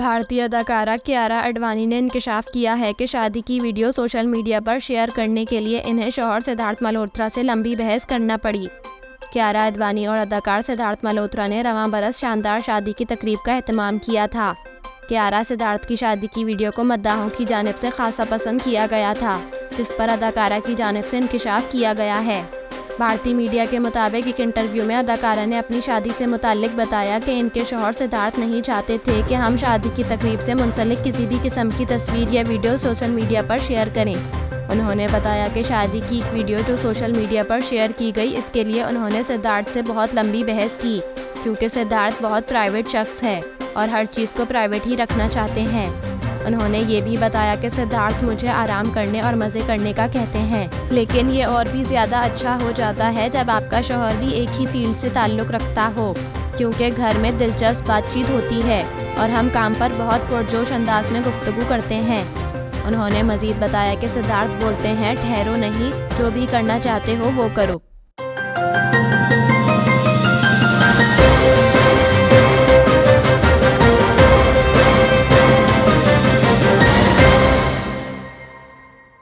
भारतीय अदाकारा कियारा आडवाणी ने इंकशाफ किया है कि शादी की वीडियो सोशल मीडिया पर शेयर करने के लिए इन्हें शौहर सिद्धार्थ मल्होत्रा से लंबी बहस करना पड़ी। कियारा आडवाणी और अदाकार सिद्धार्थ मल्होत्रा ने रवां बरस शानदार शादी की तकरीब का एहतमाम किया था। कियारा सिद्धार्थ की शादी की वीडियो को मद्दाहों की जानिब से खासा पसंद किया गया था, जिस पर अदाकारा की जानिब से इंकशाफ किया गया है। भारतीय मीडिया के मुताबिक एक इंटरव्यू में अदाकारा ने अपनी शादी से मुताल्लिक बताया कि इनके शौहर सिद्धार्थ नहीं चाहते थे कि हम शादी की तकरीब से मुंसलिक किसी भी किस्म की तस्वीर या वीडियो सोशल मीडिया पर शेयर करें। उन्होंने बताया कि शादी की वीडियो जो सोशल मीडिया पर शेयर की गई, इसके लिए उन्होंने सिद्धार्थ से बहुत लंबी बहस की, क्योंकि सिद्धार्थ बहुत प्राइवेट शख्स है और हर चीज़ को प्राइवेट ही रखना चाहते हैं। उन्होंने ये भी बताया कि सिद्धार्थ मुझे आराम करने और मज़े करने का कहते हैं, लेकिन ये और भी ज़्यादा अच्छा हो जाता है जब आपका शौहर भी एक ही फील्ड से ताल्लुक़ रखता हो, क्योंकि घर में दिलचस्प बातचीत होती है और हम काम पर बहुत पुरजोश अंदाज में गुफ्तगू करते हैं। उन्होंने मज़ीद बताया कि सिद्धार्थ बोलते हैं, ठहरो नहीं, जो भी करना चाहते हो वो करो।